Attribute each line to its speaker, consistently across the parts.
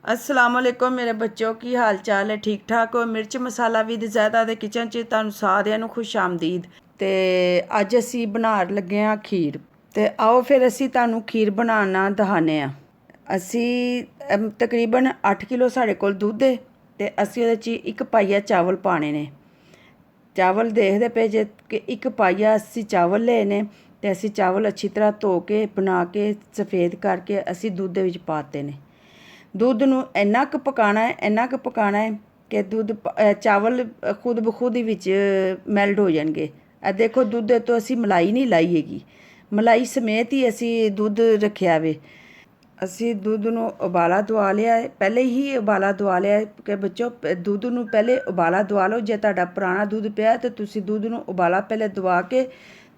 Speaker 1: अस्सलाम वालेकुम मेरे बच्चों की हाल चाल है ठीक ठाक हो। मिर्च मसाला विद ज़ायदा ਦੇ ਕਿਚਨ 'ਚ ਤੁਹਾਨੂੰ ਸਾਰਿਆਂ ਨੂੰ ਖੁਸ਼ ਆਮਦੀਦ। ਤੇ ਅੱਜ ਅਸੀਂ ਬਣਾਉਣ ਲੱਗੇ ਹਾਂ ਖੀਰ। ਤੇ ਆਓ ਫਿਰ ਅਸੀਂ ਤੁਹਾਨੂੰ ਖੀਰ ਬਣਾਉਣਾ ਦਿਖਾਉਂਦੇ ਹਾਂ। ਅਸੀਂ ਤਕਰੀਬਨ 8 ਕਿਲੋ ਸਾਡੇ ਕੋਲ ਦੁੱਧ ਹੈ ਤੇ ਅਸੀਂ ਉਹਦੇ 'ਚ ਇੱਕ ਪਾਈਆ ਚਾਵਲ ਪਾਣੇ ਨੇ। ਚਾਵਲ ਦੇਖਦੇ ਪਏ ਜੇ ਕਿ ਇੱਕ ਪਾਈਆ ਅਸੀਂ ਚਾਵਲ ਲਏ ਨੇ ਤੇ ਅਸੀਂ ਚਾਵਲ ਅੱਛੀ ਤਰ੍ਹਾਂ ਧੋ ਕੇ ਬਣਾ ਕੇ ਸਫੇਦ ਕਰਕੇ ਅਸੀਂ ਦੁੱਧ ਦੇ ਵਿੱਚ ਪਾਤੇ ਨੇ। ਦੁੱਧ ਨੂੰ ਇੰਨਾ ਕੁ ਪਕਾਉਣਾ ਹੈ ਕਿ ਦੁੱਧ ਚਾਵਲ ਖੁਦ ਬਖੁਦ ਹੀ ਵਿੱਚ ਮੈਲਟ ਹੋ ਜਾਣਗੇ। ਇਹ ਦੇਖੋ ਦੁੱਧ ਤੋਂ ਅਸੀਂ ਮਲਾਈ ਨਹੀਂ ਲਾਈ ਹੈਗੀ, ਮਲਾਈ ਸਮੇਤ ਹੀ ਅਸੀਂ ਦੁੱਧ ਰੱਖਿਆ ਵੇ। ਅਸੀਂ ਦੁੱਧ ਨੂੰ ਉਬਾਲਾ ਦਵਾ ਲਿਆ ਹੈ, ਪਹਿਲੇ ਹੀ ਉਬਾਲਾ ਦਵਾ ਲਿਆ ਕਿ ਬੱਚੋ ਦੁੱਧ ਨੂੰ ਪਹਿਲੇ ਉਬਾਲਾ ਦਵਾ ਲਓ। ਜੇ ਤੁਹਾਡਾ ਪੁਰਾਣਾ ਦੁੱਧ ਪਿਆ ਤਾਂ ਤੁਸੀਂ ਦੁੱਧ ਨੂੰ ਉਬਾਲਾ ਪਹਿਲੇ ਦਵਾ ਕੇ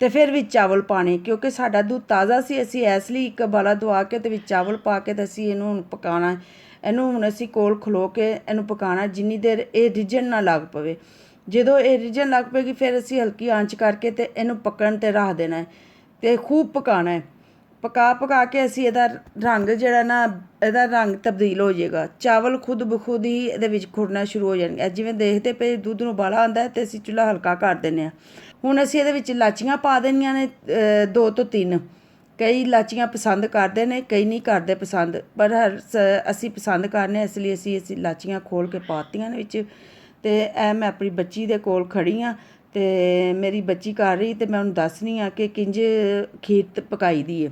Speaker 1: ਤੇ ਫਿਰ ਵਿੱਚ ਚਾਵਲ ਪਾਣੇ, ਕਿਉਂਕਿ ਸਾਡਾ ਦੁੱਧ ਤਾਜ਼ਾ ਸੀ। ਅਸੀਂ ਇਸ ਲਈ ਇੱਕ ਉਬਾਲਾ ਦਵਾ ਕੇ ਤੇ ਵਿੱਚ ਚਾਵਲ ਪਾ ਕੇ ਤੇ ਅਸੀਂ ਇਹਨੂੰ ਹੁਣ ਪਕਾਉਣਾ। ਇਹਨੂੰ ਹੁਣ ਅਸੀਂ ਕੋਲ ਖਲੋ ਕੇ ਇਹਨੂੰ ਪਕਾਉਣਾ ਜਿੰਨੀ ਦੇਰ ਇਹ ਰਿੱਝਣ ਨਾ ਲੱਗ ਪਵੇ। ਜਦੋਂ ਇਹ ਰਿੱਝਣ ਲੱਗ ਪਏਗੀ ਫਿਰ ਅਸੀਂ ਹਲਕੀ ਆਂਚ ਕਰਕੇ ਤੇ ਇਹਨੂੰ ਪੱਕਣ ਤੇ ਰੱਖ ਦੇਣਾ ਹੈ ਤੇ ਖੂਬ ਪਕਾਉਣਾ ਹੈ। ਪਕਾ ਕੇ ਅਸੀਂ ਇਹਦਾ ਰੰਗ ਜਿਹੜਾ ਨਾ ਇਹਦਾ ਰੰਗ ਤਬਦੀਲ ਹੋ ਜਾਏਗਾ। ਚਾਵਲ ਖੁਦ ਬਖੁਦ ਹੀ ਇਹਦੇ ਵਿੱਚ ਖੁਰਨਾ ਸ਼ੁਰੂ ਹੋ ਜਾਣਗੇ। ਜਿਵੇਂ ਦੇਖਦੇ ਪਏ ਦੁੱਧ ਨੂੰ ਉਬਾਲਾ ਆਉਂਦਾ ਤੇ ਅਸੀਂ ਚੁੱਲ੍ਹਾ ਹਲਕਾ ਕਰ ਦਿੰਦੇ ਹਾਂ। ਹੁਣ ਅਸੀਂ ਇਹਦੇ ਵਿੱਚ ਇਲਾਚੀਆਂ ਪਾ ਦੇਣੀਆਂ ਨੇ 2 ਤੋਂ 3। ਕਈ ਇਲਾਚੀਆਂ ਪਸੰਦ ਕਰਦੇ ਨੇ, ਕਈ ਨਹੀਂ ਕਰਦੇ ਪਸੰਦ, ਪਰ ਅਸੀਂ ਪਸੰਦ ਕਰਨੇ ਇਸ ਲਈ ਅਸੀਂ ਇਲਾਚੀਆਂ ਖੋਲ੍ਹ ਕੇ ਪਾਤੀਆਂ ਨੇ ਵਿੱਚ। ਤੇ ਇਹ ਮੈਂ ਆਪਣੀ ਬੱਚੀ ਦੇ ਕੋਲ ਖੜੀ ਹਾਂ ਤੇ ਮੇਰੀ ਬੱਚੀ ਕਰ ਰਹੀ ਤੇ ਮੈਂ ਉਹਨੂੰ ਦੱਸਣੀ ਆ ਕਿ ਕਿੰਝ ਖੀਰ ਪਕਾਈ ਦੀ ਹੈ।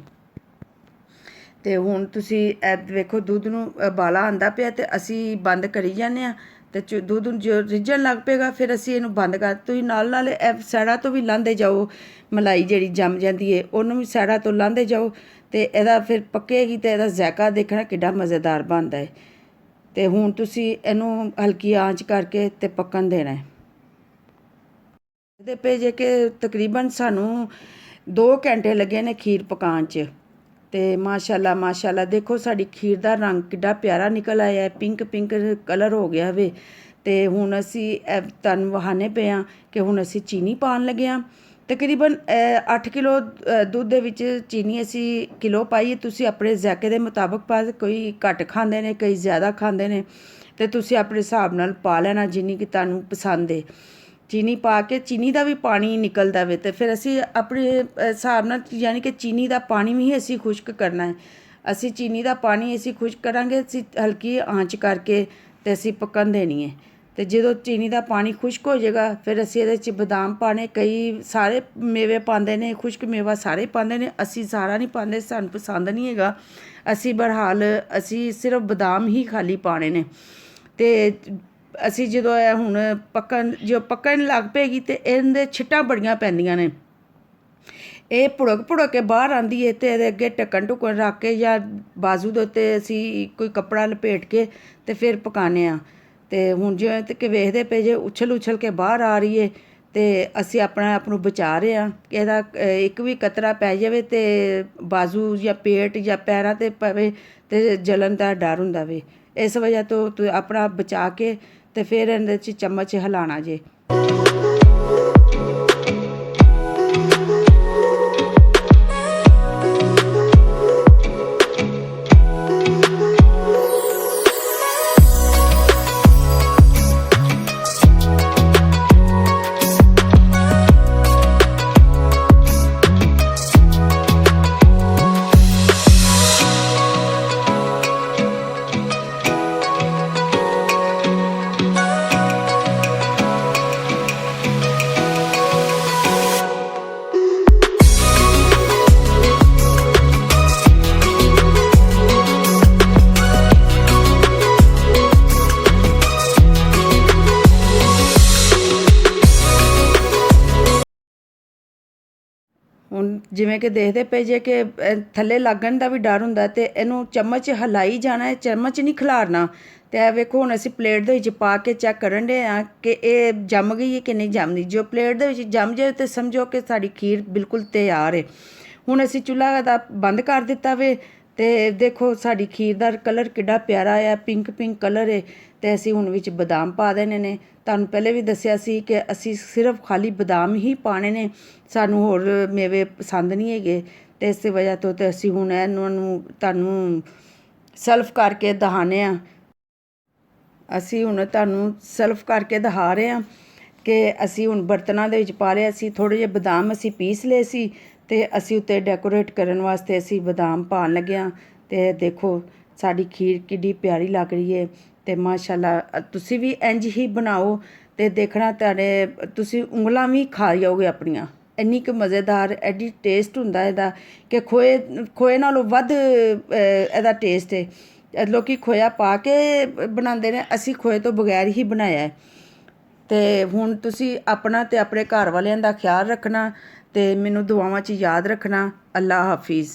Speaker 1: ਤੇ ਹੁਣ ਤੁਸੀਂ ਇਹ ਵੇਖੋ ਦੁੱਧ ਨੂੰ ਉਬਾਲਾ ਆਉਂਦਾ ਪਿਆ ਤੇ ਅਸੀਂ ਬੰਦ ਕਰੀ ਜਾਂਦੇ ਹਾਂ ਤੇ ਦੁੱਧ ਨੂੰ ਜੋ ਰਿੱਝਣ ਲੱਗ ਪਏਗਾ ਫਿਰ ਅਸੀਂ ਇਹਨੂੰ ਬੰਦ ਕਰ। ਤੁਸੀਂ ਨਾਲ ਇਹ ਸਾਈਡਾਂ ਤੋਂ ਵੀ ਲਾਂਦੇ ਜਾਓ, ਮਲਾਈ ਜਿਹੜੀ ਜੰਮ ਜਾਂਦੀ ਹੈ ਉਹਨੂੰ ਵੀ ਸਾਈਡਾਂ ਤੋਂ ਲਾਂਦੇ ਜਾਓ ਤੇ ਇਹਦਾ ਫਿਰ ਪੱਕੇਗੀ ਤੇ ਇਹਦਾ ਜ਼ਾਇਕਾ ਦੇਖਣਾ ਕਿੱਡਾ ਮਜ਼ੇਦਾਰ ਬਣਦਾ ਹੈ। ਤੇ ਹੁਣ ਤੁਸੀਂ ਇਹਨੂੰ ਹਲਕੀ ਆਂਚ ਕਰਕੇ ਤੇ ਪੱਕਣ ਦੇਣਾ ਹੈ। ਇਹਦੇ ਪਏ ਜੇ ਕਿ ਤਕਰੀਬਨ ਸਾਨੂੰ 2 ਘੰਟੇ ਲੱਗੇ ਨੇ ਖੀਰ ਪਕਾਉਣ 'ਚ। ਤੇ ਮਾਸ਼ਾਅੱਲਾ ਦੇਖੋ ਸਾਡੀ ਖੀਰ ਦਾ ਰੰਗ ਕਿੱਡਾ ਪਿਆਰਾ ਨਿਕਲ ਆਇਆ ਹੈ, ਪਿੰਕ ਕਲਰ ਹੋ ਗਿਆ ਵੇ। ਤੇ ਹੁਣ ਅਸੀਂ ਤੁਹਾਨੂੰ ਵਹਾਨੇ ਪਏ ਹਾਂ ਕਿ ਹੁਣ ਅਸੀਂ ਚੀਨੀ ਪਾਉਣ ਲੱਗੇ ਹਾਂ। ਤਕਰੀਬਨ 8 ਕਿਲੋ ਦੁੱਧ ਦੇ ਵਿੱਚ ਚੀਨੀ ਅਸੀਂ ਕਿਲੋ ਪਾਈ। ਤੁਸੀਂ ਆਪਣੇ ਜ਼ਾਇਕੇ ਦੇ ਮੁਤਾਬਕ ਪਾ, ਕੋਈ ਘੱਟ ਖਾਂਦੇ ਨੇ, ਕਈ ਜ਼ਿਆਦਾ ਖਾਂਦੇ ਨੇ, ਤੇ ਤੁਸੀਂ ਆਪਣੇ ਹਿਸਾਬ ਨਾਲ ਪਾ ਲੈਣਾ ਜਿੰਨੀ ਕਿ ਤੁਹਾਨੂੰ ਪਸੰਦ ਹੈ। ਚੀਨੀ ਪਾ ਕੇ ਚੀਨੀ ਦਾ ਵੀ ਪਾਣੀ ਨਿਕਲਦਾ ਵੇ ਤੇ ਫਿਰ ਅਸੀਂ ਆਪਣੇ ਹਿਸਾਬ ਨਾਲ ਯਾਨੀ ਕਿ ਚੀਨੀ ਦਾ ਪਾਣੀ ਵੀ ਅਸੀਂ ਖੁਸ਼ਕ ਕਰਨਾ ਹੈ। ਅਸੀਂ ਚੀਨੀ ਦਾ ਪਾਣੀ ਅਸੀਂ ਖੁਸ਼ਕ ਕਰਾਂਗੇ, ਅਸੀਂ ਹਲਕੀ ਆਂਚ ਕਰਕੇ ਤੇ ਅਸੀਂ ਪੱਕਣ ਦੇਣੀ ਹੈ। ਤੇ ਜਦੋਂ ਚੀਨੀ ਦਾ ਪਾਣੀ ਖੁਸ਼ਕ ਹੋ ਜਾਏਗਾ ਫਿਰ ਅਸੀਂ ਇਹਦੇ 'ਚ ਬਦਾਮ ਪਾਣੇ। ਕਈ ਸਾਰੇ ਮੇਵੇ ਪਾਉਂਦੇ ਨੇ, ਖੁਸ਼ਕ ਮੇਵਾ ਸਾਰੇ ਪਾਉਂਦੇ ਨੇ, ਅਸੀਂ ਸਾਰਾ ਨਹੀਂ ਪਾਉਂਦੇ, ਸਾਨੂੰ ਪਸੰਦ ਨਹੀਂ ਹੈਗਾ। ਅਸੀਂ ਬਹਰਹਾਲ ਅਸੀਂ ਸਿਰਫ ਬਦਾਮ ਹੀ ਖਾਲੀ ਪਾਣੇ ਨੇ। ਤੇ ਅਸੀਂ ਜਦੋਂ ਇਹ ਹੁਣ ਪੱਕਣ ਲੱਗ ਪਏਗੀ ਤੇ ਇਹਦੇ ਛਿੱਟਾਂ ਬੜੀਆਂ ਪੈਂਦੀਆਂ ਨੇ। ਇਹ ਭੁੜਕ ਕੇ ਬਾਹਰ ਆਉਂਦੀ ਹੈ ਤੇ ਇਹਦੇ ਅੱਗੇ ਢੱਕਣ ਰੱਖ ਕੇ ਜਾਂ ਬਾਜ਼ੂ ਦੇ ਉੱਤੇ ਅਸੀਂ ਕੋਈ ਕੱਪੜਾ ਲਪੇਟ ਕੇ ਤੇ ਫਿਰ ਪਕਾਉਂਦੇ ਹਾਂ। ਤੇ ਹੁਣ ਜਿਵੇਂ ਕਿ ਵੇਖਦੇ ਪਏ ਜੇ ਉਛਲ ਕੇ ਬਾਹਰ ਆ ਰਹੀ ਹੈ ਤੇ ਅਸੀਂ ਆਪਣੇ ਆਪ ਨੂੰ ਬਚਾ ਰਹੇ ਹਾਂ ਕਿ ਇਹਦਾ ਇੱਕ ਵੀ ਕਤਰਾ ਪੈ ਜਾਵੇ ਤੇ ਬਾਜ਼ੂ ਜਾਂ ਪੇਟ ਜਾਂ ਪੈਰਾਂ 'ਤੇ ਪਵੇ ਤੇ ਜਲਣ ਦਾ ਡਰ ਹੁੰਦਾ ਵੇ। ਇਸ ਵਜ੍ਹਾ ਤੋਂ ਆਪਣਾ ਬਚਾ ਕੇ ਤੇ ਫਿਰ ਇਹਦੇ 'ਚ ਚਮਚ ਹਿਲਾਉਣਾ ਜੇ। ਹੁਣ ਜਿਵੇਂ ਕਿ ਦੇਖਦੇ ਪਏ ਜੇ ਕਿ ਥੱਲੇ ਲੱਗਣ ਦਾ ਵੀ ਡਰ ਹੁੰਦਾ ਤੇ ਇਹਨੂੰ ਚਮਚ ਹਿਲਾਈ ਜਾਣਾ ਹੈ, ਚਮਚ ਨਹੀਂ ਖਿਲਾਰਨਾ। ਤੇ ਇਹ ਵੇਖੋ ਹੁਣ ਅਸੀਂ ਪਲੇਟ ਦੇ ਵਿੱਚ ਪਾ ਕੇ ਚੈੱਕ ਕਰਨ ਦੇ ਆ ਕਿ ਇਹ ਜੰਮ ਗਈ ਹੈ ਕਿ ਨਹੀਂ ਜੰਮਦੀ। ਜੋ ਪਲੇਟ ਦੇ ਵਿੱਚ ਜੰਮ ਜਾਏ ਤੇ ਸਮਝੋ ਕਿ ਸਾਡੀ ਖੀਰ ਬਿਲਕੁਲ ਤਿਆਰ ਹੈ। ਹੁਣ ਅਸੀਂ ਚੁੱਲ੍ਹਾ ਦਾ ਬੰਦ ਕਰ ਦਿੱਤਾ ਵੇ ਤੇ ਦੇਖੋ ਸਾਡੀ ਖੀਰ ਦਾ ਕਲਰ ਕਿੱਡਾ ਪਿਆਰਾ ਆ, ਪਿੰਕ ਕਲਰ ਹੈ। ਤੇ ਅਸੀਂ ਹੁਣ ਵਿੱਚ ਬਦਾਮ ਪਾ ਦੇਣੇ ਨੇ। ਤੁਹਾਨੂੰ ਪਹਿਲੇ ਵੀ ਦੱਸਿਆ ਸੀ ਕਿ ਅਸੀਂ ਸਿਰਫ ਖਾਲੀ ਬਦਾਮ ਹੀ ਪਾਣੇ ਨੇ, ਸਾਨੂੰ ਹੋਰ ਮੇਵੇ ਪਸੰਦ ਨਹੀਂ ਹੈਗੇ। ਤੇ ਇਸ ਵਜ੍ਹਾ ਤੋਂ ਤੇ ਅਸੀਂ ਹੁਣ ਇਹਨੂੰ ਤੁਹਾਨੂੰ ਸਰਵ ਕਰਕੇ ਦਿਖਾਉਂਦੇ ਹਾਂ ਅਸੀਂ ਹੁਣ ਤੁਹਾਨੂੰ ਸਰਵ ਕਰਕੇ ਦਿਖਾ ਰਹੇ ਹਾਂ ਕਿ ਅਸੀਂ ਹੁਣ ਬਰਤਨਾਂ ਦੇ ਵਿੱਚ ਪਾ ਲਿਆ ਸੀ। ਥੋੜ੍ਹੇ ਜਿਹੇ ਬਦਾਮ ਅਸੀਂ ਪੀਸ ਲਏ ਸੀ ਅਤੇ ਅਸੀਂ ਉੱਤੇ ਡੈਕੋਰੇਟ ਕਰਨ ਵਾਸਤੇ ਅਸੀਂ ਬਦਾਮ ਪਾਉਣ ਲੱਗੇ ਹਾਂ। ਅਤੇ ਦੇਖੋ ਸਾਡੀ ਖੀਰ ਕਿੱਡੀ ਪਿਆਰੀ ਲੱਗ ਰਹੀ ਹੈ। ਅਤੇ ਮਾਸ਼ਾਅੱਲਾ ਤੁਸੀਂ ਵੀ ਇੰਝ ਹੀ ਬਣਾਓ ਅਤੇ ਦੇਖਣਾ ਤੁਹਾਡੇ ਤੁਸੀਂ ਉਂਗਲਾਂ ਵੀ ਖਾ ਜਾਓਗੇ ਆਪਣੀਆਂ। ਇੰਨੀ ਕੁ ਮਜ਼ੇਦਾਰ ਐਡੀ ਟੇਸਟ ਹੁੰਦਾ ਇਹਦਾ ਕਿ ਖੋਏ ਨਾਲੋਂ ਵੱਧ ਇਹਦਾ ਟੇਸਟ ਹੈ। ਲੋਕ ਖੋਇਆ ਪਾ ਕੇ ਬਣਾਉਂਦੇ ਨੇ, ਅਸੀਂ ਖੋਏ ਤੋਂ ਬਗੈਰ ਹੀ ਬਣਾਇਆ ਹੈ। ਅਤੇ ਹੁਣ ਤੁਸੀਂ ਆਪਣਾ ਅਤੇ ਆਪਣੇ ਘਰ ਵਾਲਿਆਂ ਦਾ ਖਿਆਲ ਰੱਖਣਾ ਅਤੇ ਮੈਨੂੰ ਦੁਆਵਾਂ 'ਚ ਯਾਦ ਰੱਖਣਾ। ਅੱਲਾ ਹਾਫਿਜ਼।